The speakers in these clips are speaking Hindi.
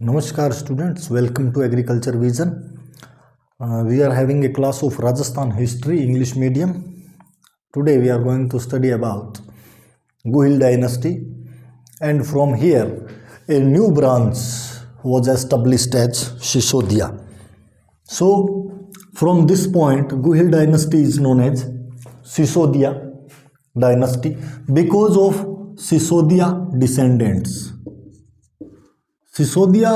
Namaskar students, welcome to Agriculture Vision. We are having a class of Rajasthan history English medium. Today we are going to study about Guhil dynasty, and from here a new branch was established as Sisodiya. So from this point Guhil dynasty is known as Sisodiya dynasty because of Sisodiya descendants. Sisodia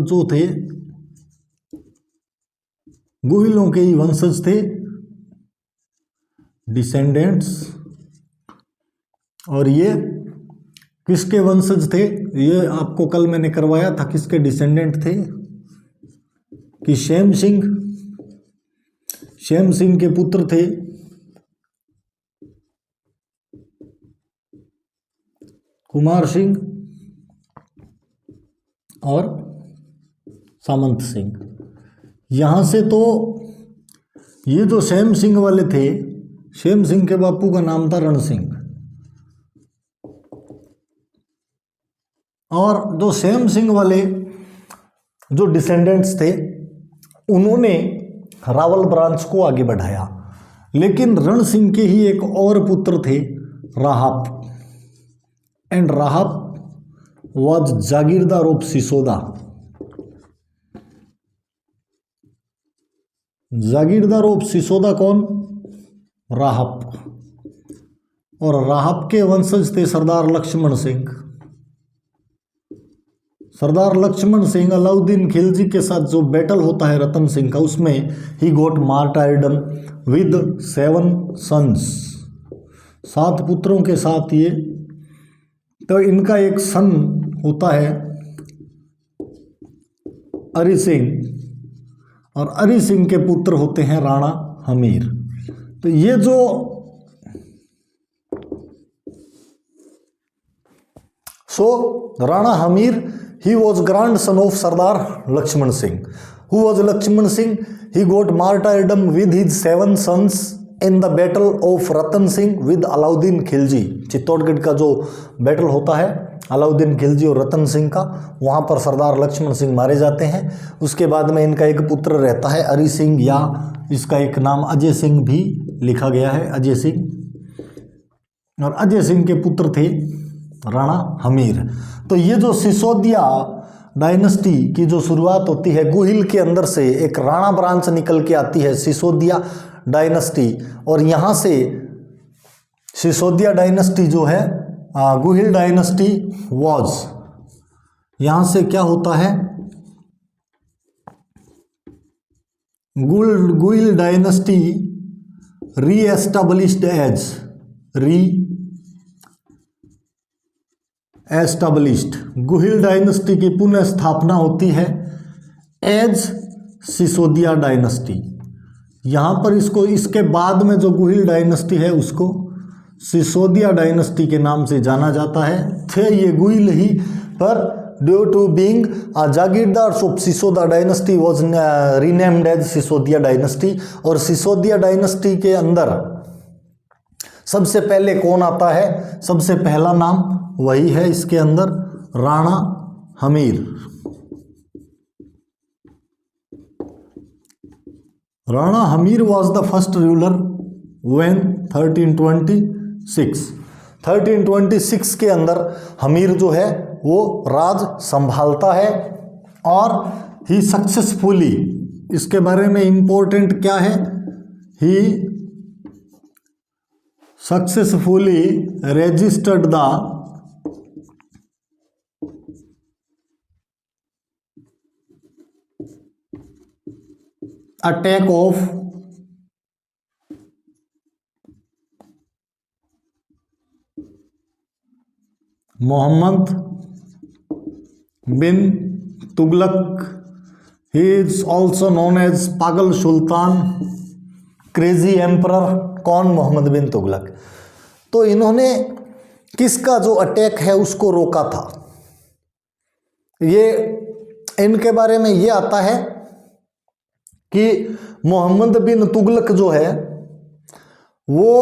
जो थे गुहिलों के ही वंशज थे, डिसेंडेंट्स। और ये किसके वंशज थे? ये आपको कल मैंने करवाया था। किसके डिसेंडेंट थे? कि शेम सिंह के पुत्र थे कुमार सिंह और सामंत सिंह। यहाँ से तो ये जो शेम सिंह वाले थे, शेम सिंह के बापू का नाम था रण सिंह, और जो शेम सिंह वाले जो डिसेंडेंट्स थे उन्होंने रावल ब्रांच को आगे बढ़ाया। लेकिन रण सिंह के ही एक और पुत्र थे Rahap, and Rahap was jagirdar of Sisoda. Jagirdar of Sisoda कौन? राहप। और राहप के वंशज थे सरदार लक्ष्मण सिंह। सरदार लक्ष्मण सिंह अलाउद्दीन खिलजी के साथ जो बैटल होता है रतन सिंह का, उसमें ही गॉट मार्टायर्डम विद 7 सन्स, 7 पुत्रों के साथ ये। तो इनका एक सन होता है अरि सिंह, और अरि सिंह के पुत्र होते हैं राणा हमीर। तो ये जो Rana Hamir, he was grandson of Sardar Lakshman Singh. Who was Lakshman Singh? He got martyrdom with his 7 sons in the battle of Ratan Singh with Alauddin Khilji. Chittorgarh का जो बैटल होता है अलाउद्दीन खिलजी और रतन सिंह का, वहाँ पर सरदार लक्ष्मण सिंह मारे जाते हैं। उसके बाद में इनका एक पुत्र रहता है अरि सिंह, या इसका एक नाम अजय सिंह भी लिखा गया है, अजय सिंह। और अजय सिंह के पुत्र थे राणा हमीर। तो ये जो सिसोदिया डायनेस्टी की जो शुरुआत होती है, गुहिल के अंदर से एक राणा ब्रांच निकल के आती है सिसोदिया डायनेस्टी, और यहाँ से सिसोदिया डायनेस्टी जो है गुहिल डायनेस्टी वॉज, यहाँ से क्या होता है? गुहिल डायनेस्टी री एस्टाब्लिश्ड एज गुहिल डायनेस्टी की पुनः स्थापना होती है एज सिसोदिया डायनेस्टी। यहाँ पर इसको, इसके बाद में जो गुहिल डायनेस्टी है उसको सिसोदिया डायनेस्टी के नाम से जाना जाता है। थे ये गुहिल ही, पर due to being jagirdar of Sisoda dynasty was renamed as Sisodia dynasty. और सिसोदिया डायनेस्टी के अंदर सबसे पहले कौन आता है? सबसे पहला नाम वही है इसके अंदर, Rana Hamir. Rana Hamir was the first ruler when 1326 के अंदर हमीर जो है वो राज संभालता है, और ही सक्सेसफुली, इसके बारे में इंपॉर्टेंट क्या है? He successfully registered the attack of Mohammad bin Tughlaq. He is also known as pagal sultan, crazy emperor. कौन? मोहम्मद बिन तुगलक। तो इन्होंने किसका जो अटैक है उसको रोका था। ये इनके बारे में ये आता है कि मोहम्मद बिन तुगलक जो है वो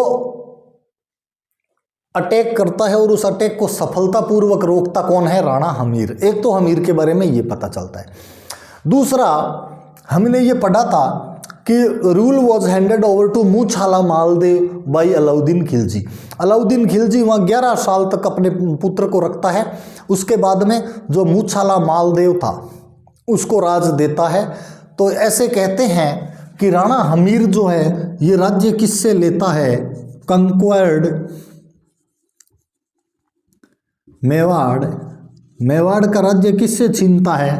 अटैक करता है और उस अटैक को सफलतापूर्वक रोकता कौन है? राणा हमीर। एक तो हमीर के बारे में ये पता चलता है। दूसरा, हमने ये पढ़ा था कि rule was handed over to Muchhala Maldev by Alauddin Khilji. Alauddin Khilji वहाँ 11 साल तक अपने पुत्र को रखता है। उसके बाद में जो मूछाला मालदेव था उसको राज देता है। तो ऐसे कहते हैं कि राणा हमीर जो है ये राज्य किससे लेता है? कंक्वायर्ड मेवाड़। मेवाड़ का राज्य किससे छीनता है?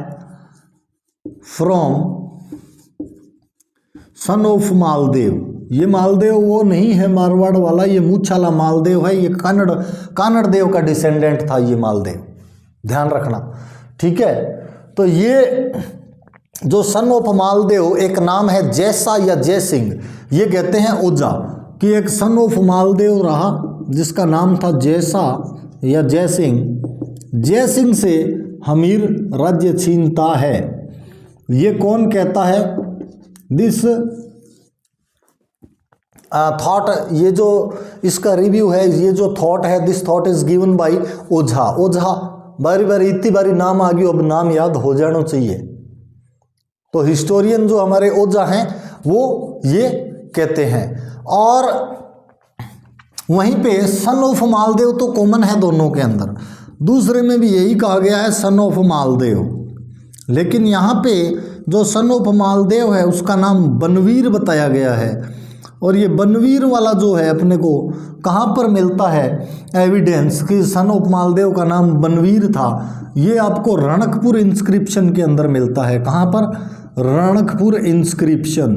From son of Maldev. ये मालदेव वो नहीं है मारवाड़ वाला, ये मूछाला मालदेव है। ये कानड़ देव का डिसेंडेंट था ये मालदेव, ध्यान रखना, ठीक है। तो ये जो सन ऑफ मालदेव, एक नाम है जैसा या जय सिंह, ये कहते हैं ओझा कि एक सन ऑफ मालदेव रहा जिसका नाम था जैसा या जय सिंह। जय सिंह से हमीर राज्य छीनता है। ये कौन कहता है? दिस थॉट, ये जो इसका रिव्यू है, ये जो थॉट है, this thought is given by Ojha. Ojha बारी बारी इतनी बारी नाम आ गई, अब नाम याद हो जाना चाहिए। तो हिस्टोरियन जो हमारे ओझा हैं वो ये कहते हैं। और वहीं पे सन ऑफ मालदेव तो कॉमन है दोनों के अंदर, दूसरे में भी यही कहा गया है सन ऑफ मालदेव। लेकिन यहाँ पे जो सन ऑफ मालदेव है उसका नाम बनवीर बताया गया है। और ये बनवीर वाला जो है अपने को कहाँ पर मिलता है एविडेंस कि सन ऑफ मालदेव का नाम बनवीर था? ये आपको रणकपुर इंस्क्रिप्शन के अंदर मिलता है। कहाँ पर? रणकपुर इंस्क्रिप्शन।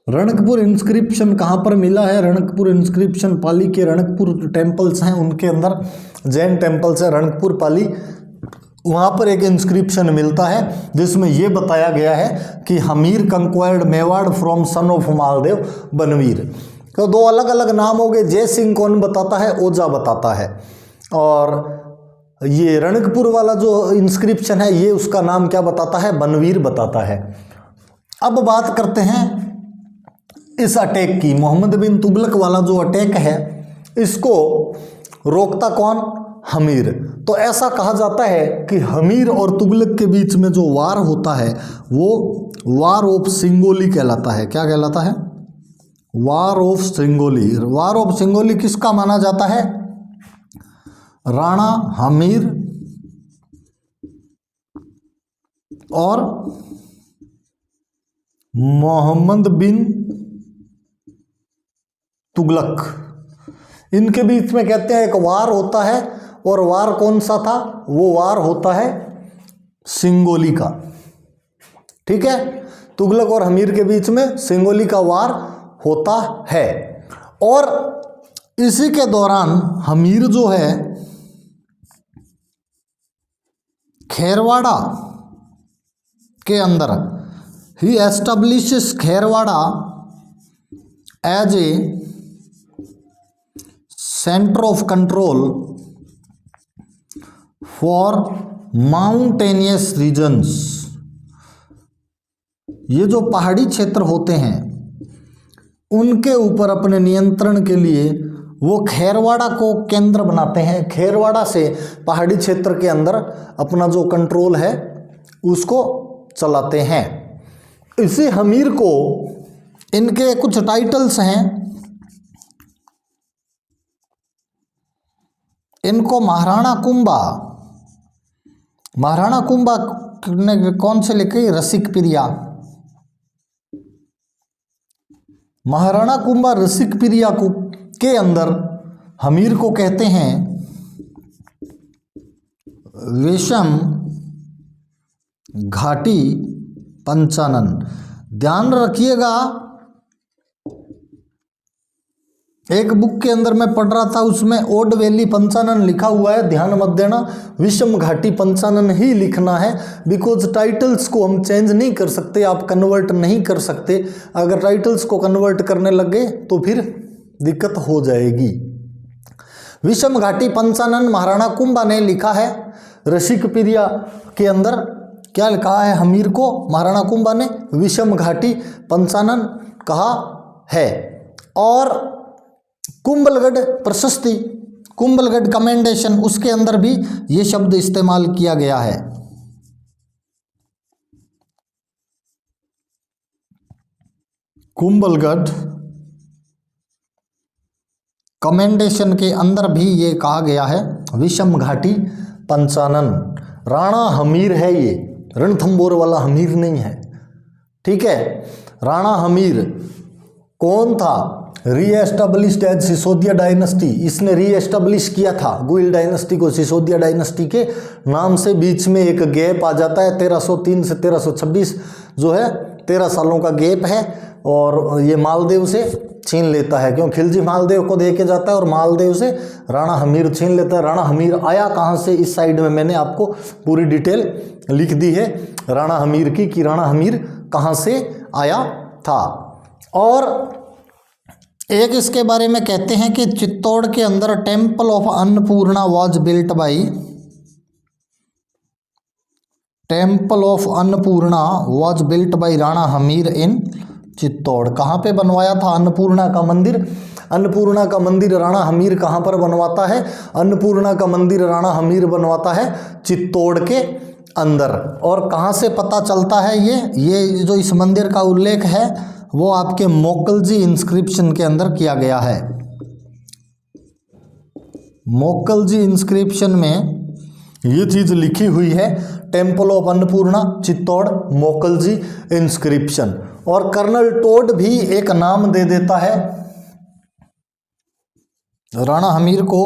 रणकपुर इंस्क्रिप्शन कहाँ पर मिला है? रणकपुर इंस्क्रिप्शन पाली के रणकपुर टेम्पल्स हैं उनके अंदर, जैन टेम्पल्स है रणकपुर पाली, वहाँ पर एक इंस्क्रिप्शन मिलता है जिसमें ये बताया गया है कि Hamir conquered Mewar from son of Maldev Banvir. तो दो अलग अलग नाम हो गए। जय सिंह कौन बताता है? ओझा बताता है। और ये रणकपुर वाला जो इंस्क्रिप्शन है ये उसका नाम क्या बताता है? बनवीर बताता है। अब बात करते हैं इस अटैक की। मोहम्मद बिन तुगलक वाला जो अटैक है इसको रोकता कौन? हमीर। तो ऐसा कहा जाता है कि हमीर और तुगलक के बीच में जो वार होता है वो वार ऑफ सिंगोली कहलाता है। क्या कहलाता है? War of Singoli. War of Singoli किसका माना जाता है? राणा हमीर और मोहम्मद बिन तुगलक, इनके बीच में कहते हैं एक वार होता है। और वार कौन सा था? वो वार होता है सिंगोली का, ठीक है। तुगलक और हमीर के बीच में सिंगोली का वार होता है। और इसी के दौरान हमीर जो है खेरवाड़ा के अंदर, he establishes Kherwara as a centre of control for mountainous regions. ये जो पहाड़ी क्षेत्र होते हैं उनके ऊपर अपने नियंत्रण के लिए वो खेरवाड़ा को केंद्र बनाते हैं। खेरवाड़ा से पहाड़ी क्षेत्र के अंदर अपना जो कंट्रोल है उसको चलाते हैं। इसी हमीर को इनके कुछ टाइटल्स हैं, इनको महाराणा कुंभा, महाराणा कुंभा ने कौन से लिखे? रसिक प्रिया। महाराणा कुंभा रसिक प्रिया को के अंदर हमीर को कहते हैं विषम घाटी पंचानन। ध्यान रखिएगा, एक बुक के अंदर मैं पढ़ रहा था उसमें ओड वैली पंचानन लिखा हुआ है, ध्यान मत देना, विषम घाटी पंचानन ही लिखना है। बिकॉज टाइटल्स को हम चेंज नहीं कर सकते, आप कन्वर्ट नहीं कर सकते। अगर टाइटल्स को कन्वर्ट करने लगे तो फिर दिक्कत हो जाएगी। विषम घाटी पंचानन महाराणा कुंभा ने लिखा है। रसिक प्रिया के अंदर क्या लिखा है? हमीर को महाराणा कुंभा ने विषम घाटी पंचानन कहा है। और कुंभलगढ़ प्रशस्ति, कुंभलगढ़ कमेंडेशन, उसके अंदर भी ये शब्द इस्तेमाल किया गया है। कुंभलगढ़ कमेंडेशन के अंदर भी ये कहा गया है विषम घाटी पंचानन। राणा हमीर है ये, रणथंबोर वाला हमीर नहीं है, ठीक है। राणा हमीर कौन था? रीएस्टाब्लिश्ड एज सिसोदिया डायनेस्टी, इसने रीएस्टाब्लिश किया था गुइल डायनेस्टी को सिसोदिया डायनेस्टी के नाम से। बीच में एक गैप आ जाता है 1303 से 1326 जो है 13 सालों का गैप है, और ये मालदेव से छीन लेता है, क्यों खिलजी मालदेव को दे के जाता है और मालदेव से राणा हमीर छीन लेता है। राणा हमीर आया कहाँ से, इस साइड में मैंने आपको पूरी डिटेल लिख दी है राणा हमीर की, कि राणा हमीर कहाँ से आया था। और एक इसके बारे में कहते हैं कि चित्तौड़ के अंदर temple of Annapurna was built by, temple of Annapurna was built by Rana Hamir in Chittor. कहाँ पे बनवाया था अन्नपूर्णा का मंदिर? अन्नपूर्णा का मंदिर राणा हमीर कहाँ पर बनवाता है? अन्नपूर्णा का मंदिर राणा हमीर बनवाता है चित्तौड़ के अंदर। और कहाँ से पता चलता है ये जो इस मंदिर का उल्लेख है वो आपके मोकलजी इंस्क्रिप्शन के अंदर किया गया है। मोकलजी इंस्क्रिप्शन में ये चीज लिखी हुई है, temple of Annapurna Chittor, Mokalji inscription. और कर्नल टोड भी एक नाम दे देता है राणा हमीर को।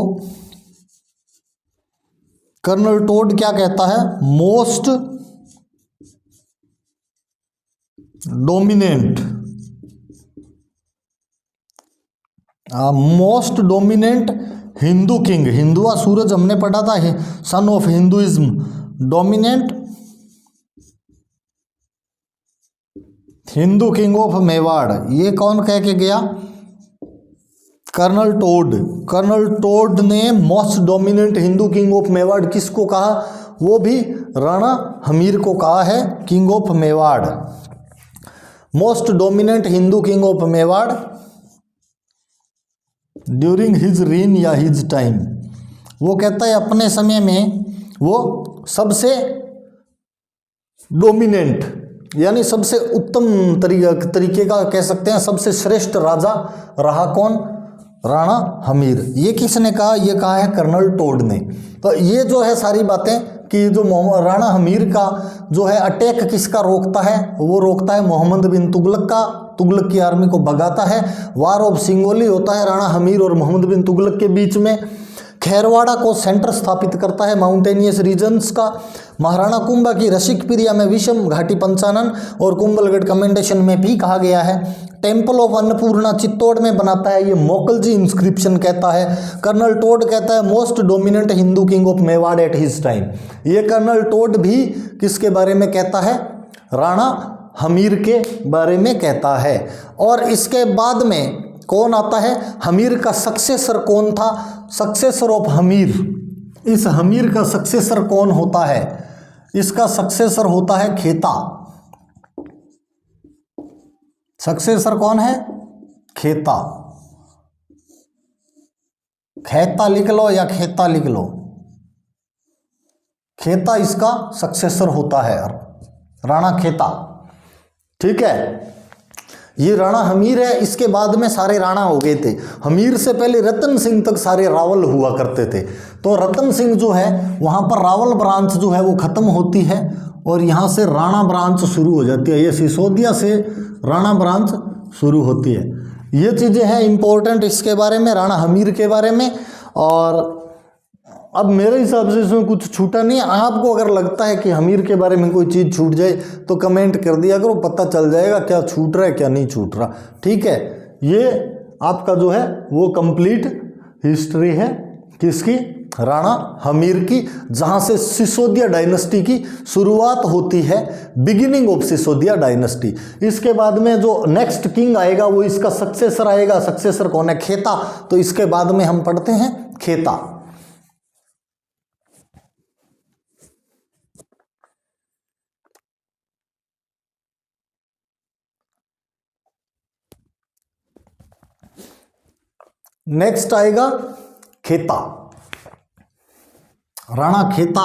कर्नल टोड क्या कहता है? Most dominant Hindu king, Hindua Suraj हमने पढ़ा था, son of Hinduism, dominant Hindu king of Mewar. ये कौन कह के गया? Colonel Tod. कर्नल टोड ने most dominant Hindu king of Mewar किसको कहा? वो भी राणा हमीर को कहा है king of Mewar, most dominant Hindu king of Mewar during his reign या हिज टाइम। वो कहता है अपने समय में वो सबसे डोमिनेंट यानी सबसे उत्तम तरीके का कह सकते हैं, सबसे श्रेष्ठ राजा रहा कौन? राणा हमीर। ये किसने कहा? ये कहा है कर्नल टोड ने। तो ये जो है सारी बातें कि जो राणा हमीर का जो है अटैक किसका रोकता है? वो रोकता है मोहम्मद बिन तुगलक का, तुगलक की आर्मी को भगाता है। वार ऑफ सिंगोली होता है राणा हमीर और मोहम्मद बिन तुगलक के बीच में। खेरवाड़ा को सेंटर स्थापित करता है माउंटेनियस रीजन्स का। महाराणा कुंभा की रसिक प्रिया में विषम घाटी पंचानन और कुंभलगढ़ कमेंडेशन में भी कहा गया है। टेम्पल ऑफ अन्नपूर्णा चित्तौड़ में बनाता है, ये मोकलजी इंस्क्रिप्शन कहता है। कर्नल टोड कहता है most dominant Hindu king of Mewar at his time. ये कर्नल टोड भी किसके बारे में कहता है? राणा हमीर के बारे में कहता है। और इसके बाद में कौन आता है? हमीर का सक्सेसर कौन था? सक्सेसर ऑफ हमीर, इस हमीर का सक्सेसर कौन होता है? इसका सक्सेसर होता है खेता। सक्सेसर कौन है? खेता। खेता लिख लो या खेता लिख लो, खेता इसका सक्सेसर होता है, राणा खेता, ठीक है। ये राणा हमीर है, इसके बाद में सारे राणा हो गए थे। हमीर से पहले रतन सिंह तक सारे रावल हुआ करते थे। तो रतन सिंह जो है वहाँ पर रावल ब्रांच जो है वो खत्म होती है और यहाँ से राणा ब्रांच शुरू हो जाती है। ये सिसोदिया से राणा ब्रांच शुरू होती है। ये चीज़ें हैं इम्पोर्टेंट इसके बारे में, राणा हमीर के बारे में। और अब मेरे हिसाब से इसमें कुछ छूटा नहीं। आपको अगर लगता है कि हमीर के बारे में कोई चीज़ छूट जाए तो कमेंट कर दिया करो, पता चल जाएगा क्या छूट रहा है क्या नहीं छूट रहा, ठीक है। ये आपका जो है वो कंप्लीट हिस्ट्री है किसकी? राणा हमीर की, जहाँ से सिसोदिया डायनेस्टी की शुरुआत होती है, बिगिनिंग ऑफ सिसोदिया डायनेस्टी। इसके बाद में जो नेक्स्ट किंग आएगा वो इसका सक्सेसर आएगा। सक्सेसर कौन है? खेता। तो इसके बाद में हम पढ़ते हैं खेता। नेक्स्ट आएगा खेता। राणा खेता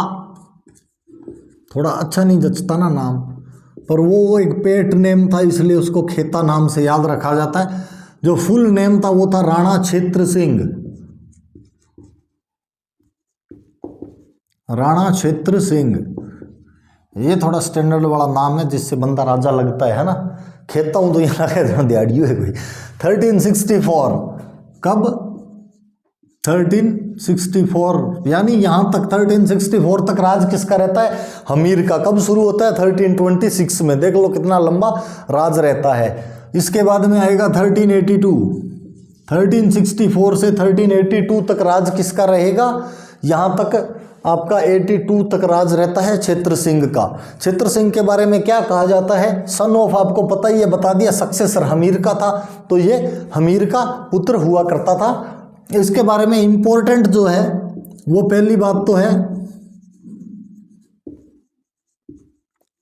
थोड़ा अच्छा नहीं जचता ना नाम, पर वो एक पेट नेम था इसलिए उसको खेता नाम से याद रखा जाता है। जो फुल नेम था वो था राणा क्षेत्र सिंह। राणा क्षेत्र सिंह, ये थोड़ा स्टैंडर्ड वाला नाम है जिससे बंदा राजा लगता है ना। खेता हूं तो यहाँ दिहाड़ियों है कोई। 1364 कब 1364 यानी यहां तक 1364 तक राज किसका रहता है? हमीर का। कब शुरू होता है? 1326 में। देख लो कितना लंबा राज रहता है। इसके बाद में आएगा 1382। 1364 से 1382 तक राज किसका रहेगा? यहां तक आपका 82 तक राज रहता है क्षेत्र सिंह का। क्षेत्र सिंह के बारे में क्या कहा जाता है? सन ऑफ, आपको पता ही है, बता दिया। सक्सेसर हमीर का था, तो ये हमीर का पुत्र हुआ करता था। इसके बारे में इंपॉर्टेंट जो है वो पहली बात तो है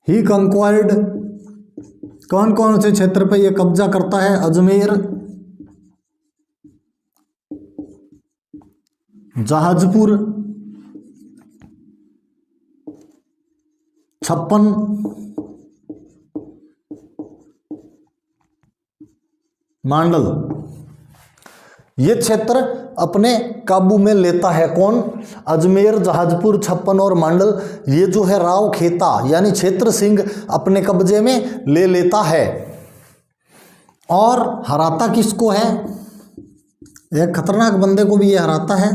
ही कंक्वायर्ड, कौन कौन से क्षेत्र पे ये कब्जा करता है? अजमेर, जहाजपुर, छप्पन, मांडल। ये क्षेत्र अपने काबू में लेता है कौन? अजमेर, जहाजपुर, छप्पन और मांडल। ये जो है राव खेता यानी क्षेत्र सिंह अपने कब्जे में ले लेता है। और हराता किसको है? एक खतरनाक बंदे को भी ये हराता है।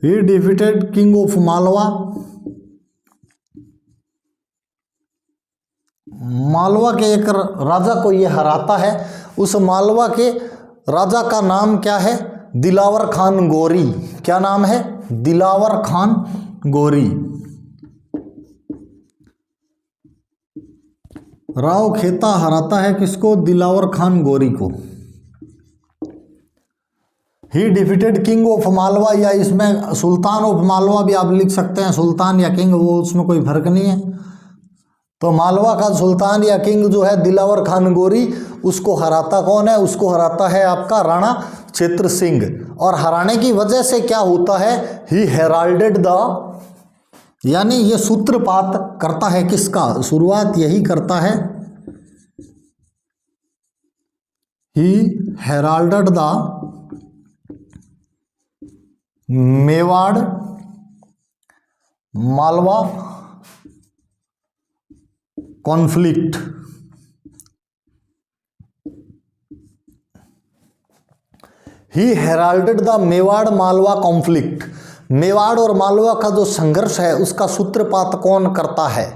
ही defeated king of Malwa. Malwa के एक राजा को ये हराता है। उस मालवा के राजा का नाम क्या है? दिलावर खान गोरी। क्या नाम है? दिलावर खान गोरी। राव खेता हराता है किसको? दिलावर खान गोरी को। ही डिफीटेड किंग ऑफ मालवा, या इसमें सुल्तान ऑफ मालवा भी आप लिख सकते हैं। सुल्तान या किंग, वो उसमें कोई फर्क नहीं है। तो मालवा का सुल्तान या किंग जो है दिलावर खान गोरी, उसको हराता कौन है? उसको हराता है आपका राणा क्षेत्र सिंह। और हराने की वजह से क्या होता है? ही हेराल्डेड द, यानी ये सूत्रपात करता है किसका? शुरुआत यही करता है। He heralded the Mewar Malwa conflict. He heralded the Mewar Malwa conflict. Mewar और मालवा का जो संघर्ष है उसका सूत्रपात कौन करता है?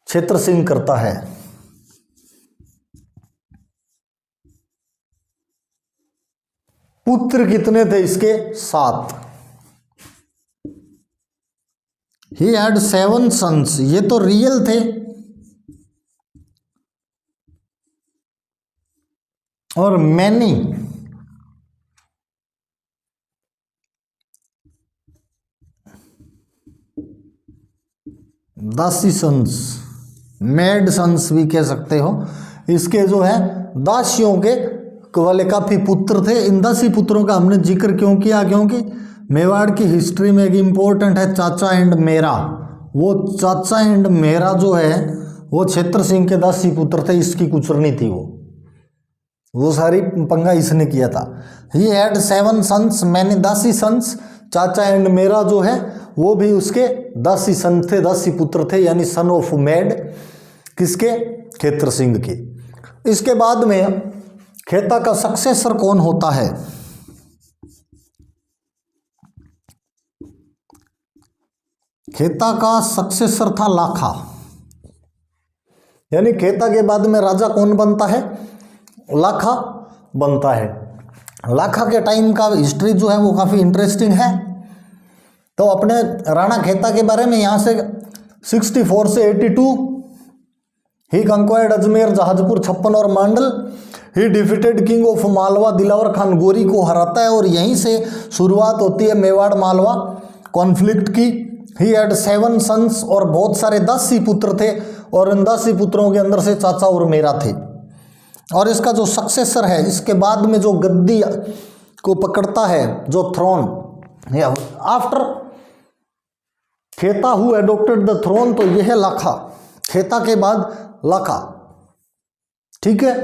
क्षेत्र सिंह करता है। पुत्र कितने थे इसके? 7। He had 7 sons। ये तो रियल थे। और मैनी दासी सन्स, मेड सन्स भी कह सकते हो। इसके जो है दासियों के वाले काफी पुत्र थे। इन दासी पुत्रों का हमने जिक्र क्यों किया? क्योंकि मेवाड़ की हिस्ट्री में एक इम्पोर्टेंट है चाचा एंड मेरा। वो चाचा एंड मेरा जो है वो क्षेत्र सिंह के दासी पुत्र थे। इसकी कुचरनी थी वो सारी पंगा इसने किया था। ही हैड 7 सन्स, मैंने दासी सन्स। चाचा एंड मेरा जो है वो भी उसके दासी सन थे, दासी पुत्र थे, यानी सन ऑफ मेड। किसके? क्षेत्र सिंह के। इसके बाद में खेता का सक्सेसर कौन होता है? खेता का सक्सेसर था लाखा। यानी खेता के बाद में राजा कौन बनता है? लाखा बनता है। लाखा के टाइम का हिस्ट्री जो है वो काफी इंटरेस्टिंग है। तो अपने राणा खेता के बारे में यहां से 64 से 82 ही कंक्वायर्ड अजमेर, जहाजपुर, छप्पन और मांडल। ही defeated king of Malwa Dilawar Khan गोरी को हराता है और यहीं से शुरुआत होती है मेवाड़ मालवा कॉन्फ्लिक्ट की। ही हैड 7 सन्स और बहुत सारे दासी पुत्र थे और इन दासी पुत्रों के अंदर से चाचा और मेरा थे। और इसका जो सक्सेसर है, इसके बाद में जो गद्दी को पकड़ता है, जो थ्रोन, आफ्टर खेता हु एडोप्टेड द थ्रोन, तो यह है लाखा। खेता के बाद लाखा, ठीक है।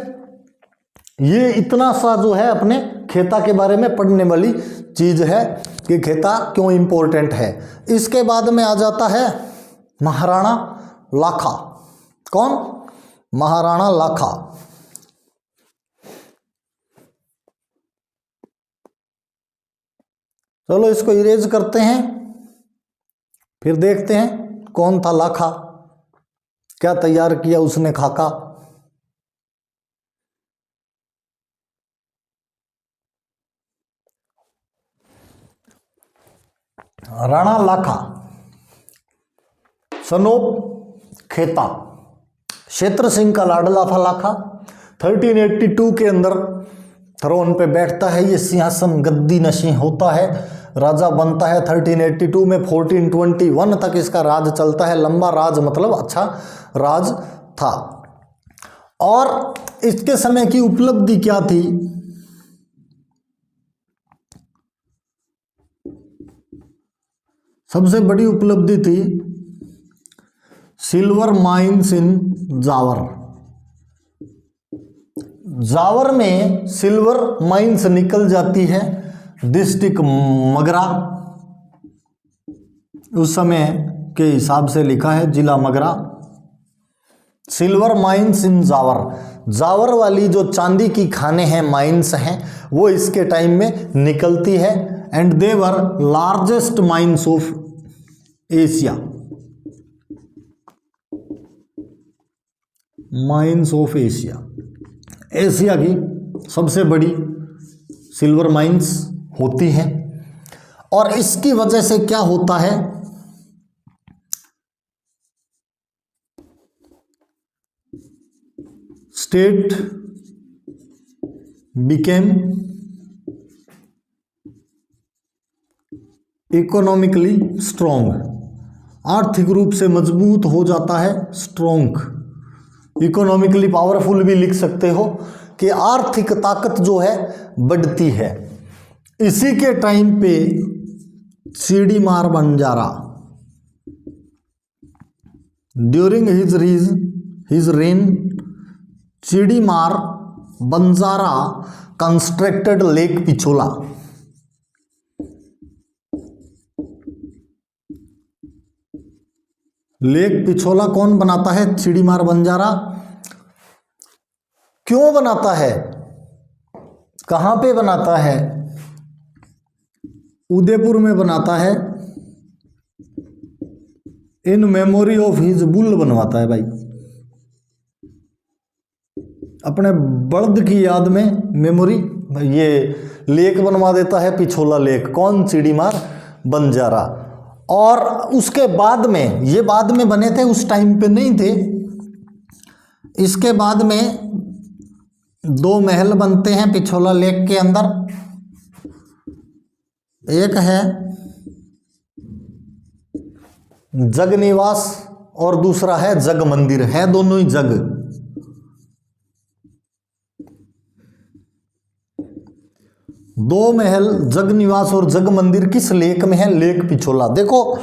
ये इतना सा जो है अपने खेता के बारे में पढ़ने वाली चीज है कि खेता क्यों इंपॉर्टेंट है। इसके बाद में आ जाता है महाराणा लाखा। कौन? महाराणा लाखा। चलो इसको इरेज करते हैं, फिर देखते हैं कौन था लाखा, क्या तैयार किया उसने खाका। राणा लाखा सनोप खेता, क्षेत्र सिंह का लाडला था लाखा। 1382 के अंदर थ्रोन पे बैठता है, ये सिंहासन गद्दी नशीं होता है, राजा बनता है। 1382 में 1421 तक इसका राज चलता है। लंबा राज मतलब अच्छा राज था। और इसके समय की उपलब्धि क्या थी? सबसे बड़ी उपलब्धि थी silver mines in Jawar. Jawar में सिल्वर माइंस निकल जाती है, डिस्ट्रिक्ट मगरा, उस समय के हिसाब से लिखा है जिला Magra. Silver mines in Jawar, Jawar वाली जो चांदी की खाने हैं, माइंस हैं, वो इसके टाइम में निकलती है। And they were largest mines of Asia, mines of Asia, Asia की सबसे बड़ी सिल्वर माइंस होती हैं। और इसकी वजह से क्या होता है, स्टेट बिकेम इकोनॉमिकली स्ट्रॉन्ग, आर्थिक रूप से मजबूत हो जाता है, स्ट्रॉन्ग, इकोनॉमिकली पावरफुल भी लिख सकते हो, कि आर्थिक ताकत जो है बढ़ती है। इसी के टाइम पे Sidhimar Banjara, during his reign Sidhimar Banjara constructed lake Pichola. Lake Pichola कौन बनाता है? सीढ़ीमार बंजारा। क्यों बनाता है? कहां पे बनाता है? उदयपुर में बनाता है। In memory of his bull बनवाता है भाई, अपने बल्द की याद में मेमोरी, ये लेक बनवा देता है, पिछोला लेक। कौन? सीढ़ीमार बंजारा। और उसके बाद में, ये बाद में बने थे, उस टाइम पे नहीं थे। इसके बाद में 2 महल बनते हैं पिछोला लेक के अंदर। एक है जग निवास और दूसरा है जग मंदिर, है दोनों ही जग। दो महल जग निवास और जग मंदिर किस लेक में है? लेक पिछोला। देखो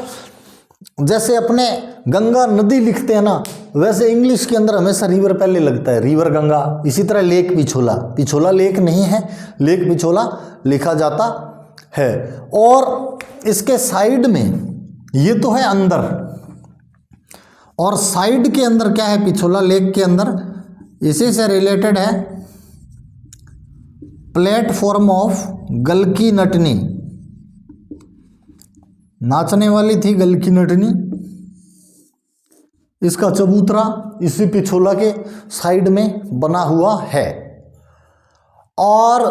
जैसे अपने गंगा नदी लिखते हैं ना, वैसे इंग्लिश के अंदर हमेशा रिवर पहले लगता है, रिवर गंगा। इसी तरह लेक पिछोला, पिछोला लेक नहीं है, लेक पिछोला लिखा जाता है। और इसके साइड में, ये तो है अंदर, और साइड के अंदर क्या है? पिछोला लेक के अंदर इसी से रिलेटेड है प्लेटफॉर्म ऑफ गलकी नटनी। नाचने वाली थी गलकी नटनी, इसका चबूतरा इसी पिछोला के साइड में बना हुआ है। और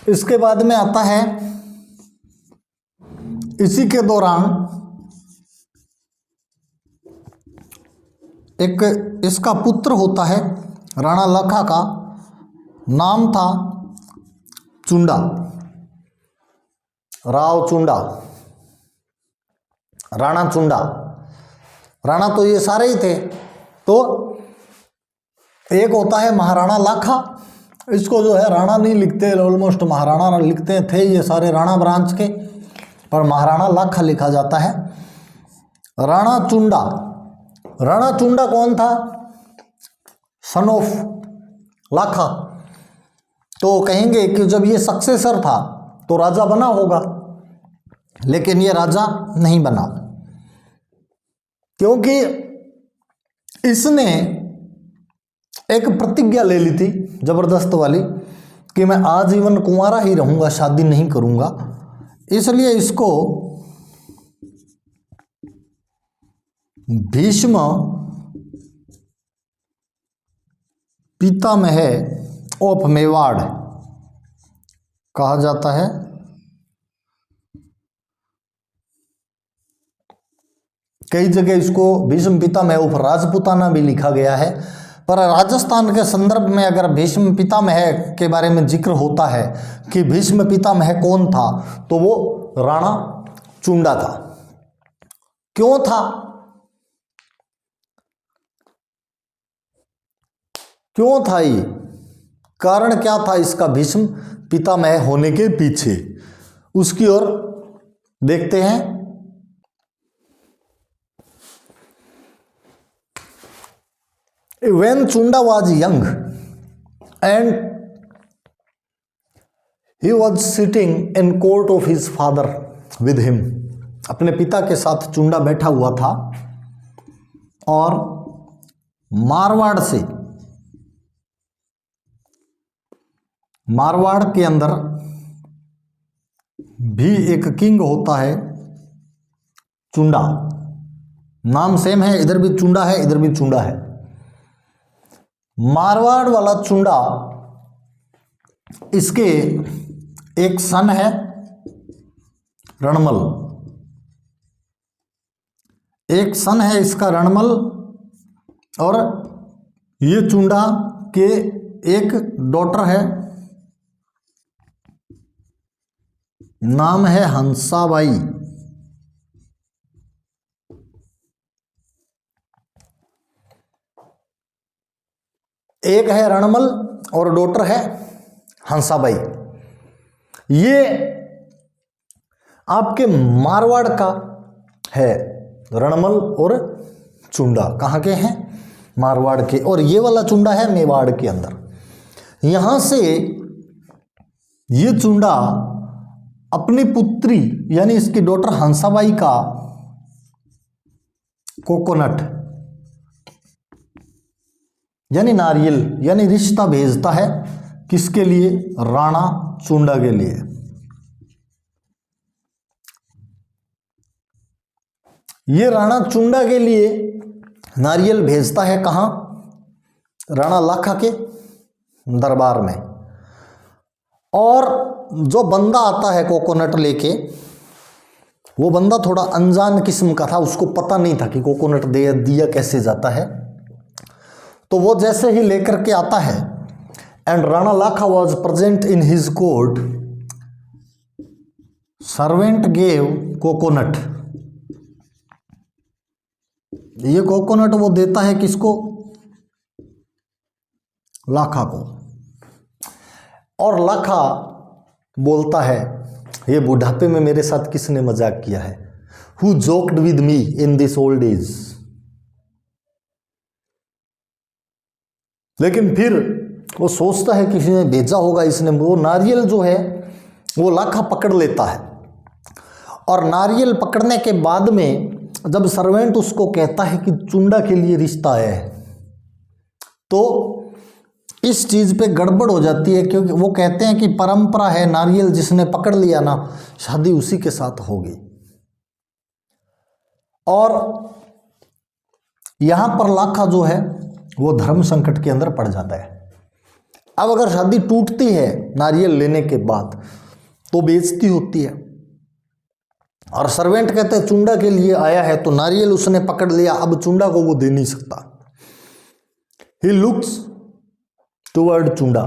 इसके बाद में आता है, इसी के दौरान एक इसका पुत्र होता है राणा लाखा का, नाम था चुंडा, राव चुंडा, राणा चुंडा। राणा तो ये सारे ही थे। तो एक होता है महाराणा लाखा, इसको जो है राणा नहीं लिखते, ऑलमोस्ट महाराणा लिखते थे ये सारे राणा ब्रांच के, पर महाराणा लाखा लिखा जाता है। राणा चुंडा, राणा चुंडा कौन था? सन ऑफ लाखा। तो कहेंगे कि जब ये सक्सेसर था तो राजा बना होगा, लेकिन ये राजा नहीं बना, क्योंकि इसने एक प्रतिज्ञा ले ली थी जबरदस्त वाली कि मैं आजीवन कुंवारा ही रहूंगा, शादी नहीं करूंगा। इसलिए इसको भीष्म पितामह ऑफ मेवाड़ कहा जाता है। कई जगह इसको भीष्म पितामह ऑफ राजपूताना भी लिखा गया है, पर राजस्थान के संदर्भ में अगर भीष्म पितामह के बारे में जिक्र होता है कि भीष्म पितामह कौन था, तो वो राणा चुंडा था। क्यों था? क्यों था ये? कारण क्या था इसका भीष्म पितामह होने के पीछे? उसकी ओर देखते हैं। When Chunda was young and he was sitting in court of his father with him, अपने पिता के साथ चुंडा बैठा हुआ था और मारवाड़ से, मारवाड़ के अंदर भी एक किंग होता है चुंडा, नाम सेम है, इधर भी चुंडा है इधर भी चुंडा है। मारवाड़ वाला चुंडा, इसके एक सन है रणमल, एक सन है इसका रणमल, और ये चुंडा के एक डॉटर है, नाम है हंसाबाई। एक है रणमल और डॉटर है हंसाबाई। ये आपके मारवाड़ का है, रणमल और चुंडा कहाँ के हैं? मारवाड़ के। और ये वाला चुंडा है मेवाड़ के अंदर। यहां से ये चुंडा अपनी पुत्री यानी इसकी डॉटर हंसाबाई का कोकोनट यानी नारियल यानी रिश्ता भेजता है, किसके लिए? राणा चुंडा के लिए। ये राणा चुंडा के लिए नारियल भेजता है कहां? राणा लाखा के दरबार में। और जो बंदा आता है कोकोनट लेके, वो बंदा थोड़ा अनजान किस्म का था, उसको पता नहीं था कि कोकोनट दिया कैसे जाता है। तो वो जैसे ही लेकर के आता है, and Rana Lakha was present in his court, servant gave coconut. ये कोकोनट वो देता है किसको? लाखा को। और लाखा बोलता है, ये बुढ़ापे में मेरे साथ किसने मजाक किया है? Who joked with me in this old age. लेकिन फिर वो सोचता है किसी ने भेजा होगा इसने। वो नारियल जो है वो लाखा पकड़ लेता है, और नारियल पकड़ने के बाद में जब सर्वेंट उसको कहता है कि चुंडा के लिए रिश्ता है, तो इस चीज पे गड़बड़ हो जाती है, क्योंकि वो कहते हैं कि परंपरा है, नारियल जिसने पकड़ लिया ना, शादी उसी के साथ होगी। और यहां पर लाखा जो है वो धर्म संकट के अंदर पड़ जाता है। अब अगर शादी टूटती है नारियल लेने के बाद, तो बेइज्जती होती है। और सर्वेंट कहते हैं चुंडा के लिए आया है, तो नारियल उसने पकड़ लिया, अब चुंडा को वो दे नहीं सकता। He looks toward Chunda.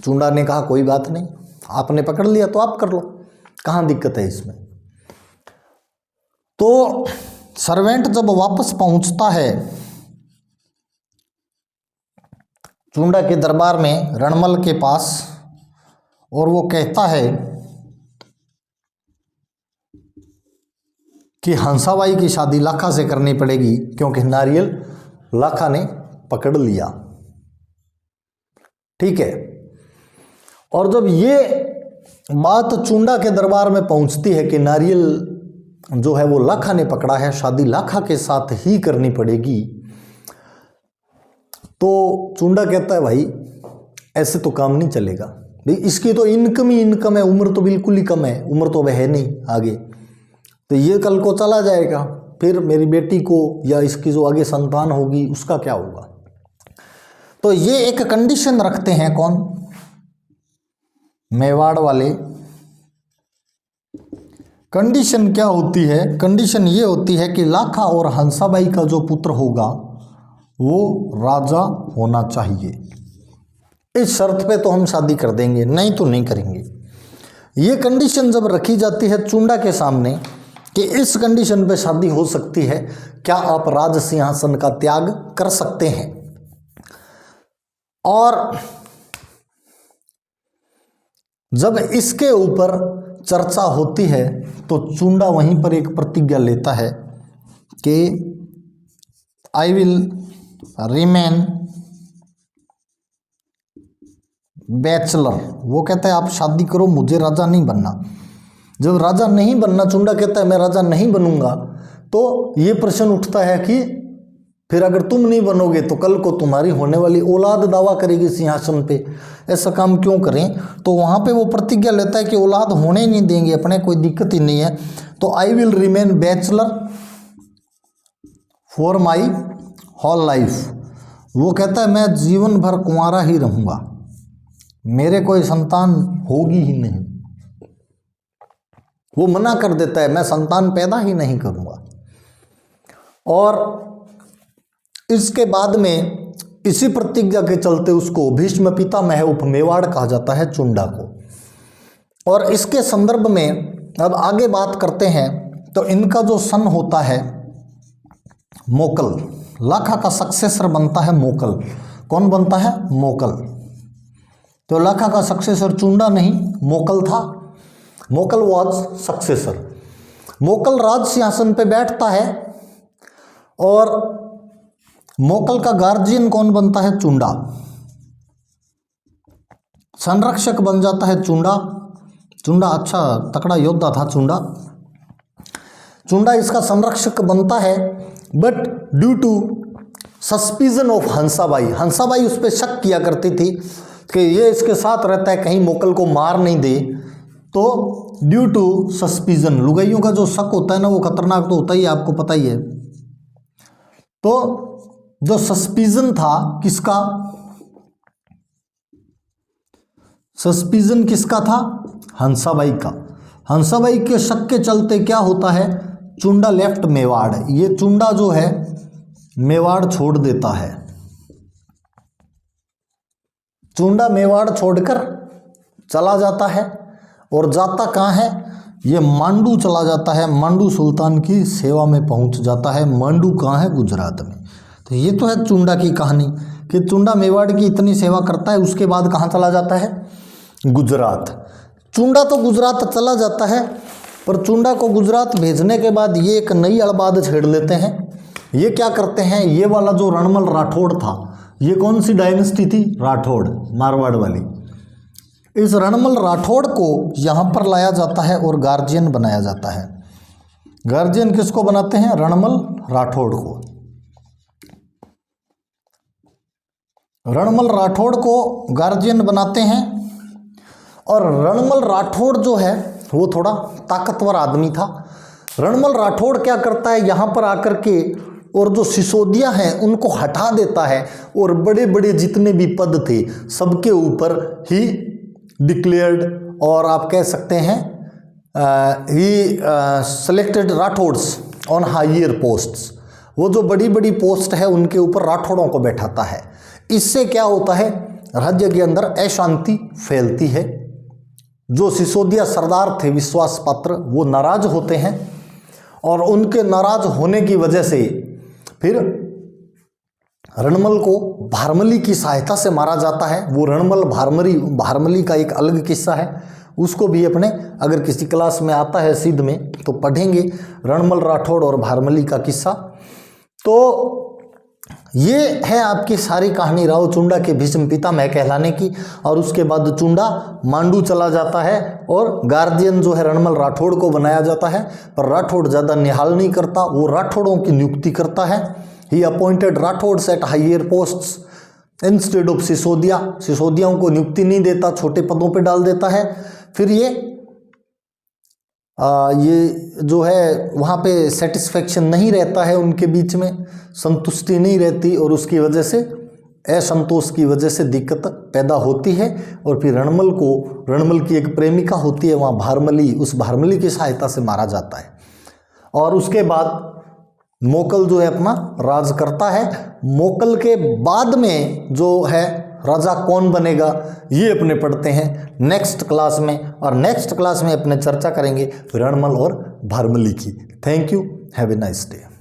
Chunda ने कहा कोई बात नहीं, आपने पकड़ लिया तो आप कर लो, कहाँ दिक्कत है इसमें। तो सर्वेंट जब वापस पहुंचता है चुंडा के दरबार में रणमल के पास, और वो कहता है कि हंसाबाई की शादी लाखा से करनी पड़ेगी क्योंकि नारियल लाखा ने पकड़ लिया। ठीक है। और जब ये बात चुंडा के दरबार में पहुंचती है कि नारियल जो है वो लाखा ने पकड़ा है, शादी लाखा के साथ ही करनी पड़ेगी, तो चुंडा कहता है भाई ऐसे तो काम नहीं चलेगा, भाई इसकी तो इनकम ही इनकम है, उम्र तो बिल्कुल ही कम है, उम्र तो वह है नहीं आगे, तो ये कल को चला जाएगा, फिर मेरी बेटी को या इसकी जो आगे संतान होगी उसका क्या होगा। तो ये एक कंडीशन रखते हैं कौन, मेवाड़ वाले। कंडीशन क्या होती है, कंडीशन ये होती है कि लाखा और हंसाबाई का जो पुत्र होगा वो राजा होना चाहिए। इस शर्त पे तो हम शादी कर देंगे, नहीं तो नहीं करेंगे। ये कंडीशन जब रखी जाती है चुंडा के सामने कि इस कंडीशन पे शादी हो सकती है, क्या आप राज सिंहासन का त्याग कर सकते हैं। और जब इसके ऊपर चर्चा होती है तो चुंडा वहीं पर एक प्रतिज्ञा लेता है कि आई विल रिमेन बैचलर। वो कहता है आप शादी करो, मुझे राजा नहीं बनना। जब राजा नहीं बनना, चुंडा कहता है मैं राजा नहीं बनूंगा, तो ये प्रश्न उठता है कि फिर अगर तुम नहीं बनोगे तो कल को तुम्हारी होने वाली औलाद दावा करेगी सिंहासन पे, ऐसा काम क्यों करें। तो वहाँ पे वो प्रतिज्ञा लेता है कि औलाद होने ही नहीं देंगे अपने, कोई दिक्कत ही नहीं है। तो I will remain bachelor for my whole life. वो कहता है मैं जीवन भर कुंवारा ही रहूँगा, मेरे कोई संतान होगी ही नहीं। वो मना कर देता है मैं संतान पैदा ही नहीं करूँगा। और इसके बाद में इसी प्रतिज्ञा के चलते उसको भीष्म पितामह उप मेवाड़ कहा जाता है चुंडा को। और इसके संदर्भ में अब आगे बात करते हैं तो इनका जो सन होता है मोकल, लाखा का सक्सेसर बनता है मोकल। कौन बनता है? मोकल। तो लाखा का सक्सेसर चुंडा नहीं मोकल था, मोकल वाज सक्सेसर। मोकल राज सिंहासन पे बैठता है और मोकल का गार्जियन कौन बनता है? चुंडा। संरक्षक बन जाता है चुंडा। चुंडा अच्छा तकड़ा योद्धा था चुंडा। चुंडा इसका संरक्षक बनता है, but due to suspicion of Hansabai, Hansabai उस पर शक किया करती थी कि ये इसके साथ रहता है कहीं मोकल को मार नहीं दे। तो ड्यू टू सस्पिजन, लुगाइयों का जो शक होता है ना वो खतरनाक तो होता ही है, आपको पता ही है। तो जो सस्पिजन था किसका, सस्पिजन किसका था? हंसाबाई का। हंसाबाई के शक के चलते क्या होता है, चुंडा लेफ्ट मेवाड़। ये चुंडा जो है मेवाड़ छोड़ देता है। चुंडा मेवाड़ छोड़कर चला जाता है और जाता कहाँ है? ये मांडू चला जाता है, मांडू सुल्तान की सेवा में पहुंच जाता है। मांडू कहाँ है? गुजरात में। तो ये तो है चुंडा की कहानी कि चुंडा मेवाड़ की इतनी सेवा करता है, उसके बाद कहाँ चला जाता है? गुजरात। चुंडा तो गुजरात चला जाता है, पर चुंडा को गुजरात भेजने के बाद ये एक नई अड़बाद छेड़ लेते हैं। ये क्या करते हैं, ये वाला जो रणमल राठौड़ था, ये कौन सी डायनेस्टी थी? राठौड़, मारवाड़ वाली। इस रणमल राठौड़ को यहाँ पर लाया जाता है और गार्जियन बनाया जाता है। गार्जियन किसको बनाते हैं? रणमल राठौड़ को। रणमल राठौड़ को गार्जियन बनाते हैं। और रणमल राठौड़ जो है वो थोड़ा ताकतवर आदमी था। रणमल राठौड़ क्या करता है, यहाँ पर आकर के और जो सिसोदिया हैं उनको हटा देता है और बड़े बड़े जितने भी पद थे सबके ऊपर ही डिक्लेयर्ड, और आप कह सकते हैं ही सेलेक्टेड राठौड़्स ऑन हायर पोस्ट्स। वो जो बड़ी बड़ी पोस्ट है उनके ऊपर राठौड़ों को बैठाता है। इससे क्या होता है, राज्य के अंदर अशांति फैलती है। जो सिसोदिया सरदार थे विश्वास पात्र, वो नाराज होते हैं और उनके नाराज होने की वजह से फिर रणमल को भारमली की सहायता से मारा जाता है। वो रणमल भारमली का एक अलग किस्सा है, उसको भी अपने अगर किसी क्लास में आता है सिद्ध में तो पढ़ेंगे, रणमल राठौड़ और भारमली का किस्सा। तो ये है आपकी सारी कहानी राव चुंडा के भीष्म पितामह कहलाने की। और उसके बाद चुंडा मांडू चला जाता है और गार्जियन जो है रणमल राठौड़ को बनाया जाता है, पर राठौड़ ज़्यादा निहाल नहीं करता, वो राठौड़ों की नियुक्ति करता है। He appointed Rathore at higher posts instead of Sisodia. सिसोदियाओं को नियुक्ति नहीं देता, छोटे पदों पे डाल देता है। फिर ये जो है वहाँ पे सेटिस्फेक्शन नहीं रहता है, उनके बीच में संतुष्टि नहीं रहती और उसकी वजह से असंतोष की वजह से दिक्कत पैदा होती है। और फिर रणमल की एक प्रेमिका होती है वहाँ भारमली, उस भारमली की सहायता से मारा जाता है। और उसके बाद मोकल जो है अपना राज करता है। मोकल के बाद में जो है राजा कौन बनेगा ये अपने पढ़ते हैं नेक्स्ट क्लास में, और नेक्स्ट क्लास में अपने चर्चा करेंगे रणमल और भारमली की। Thank you, have a nice day.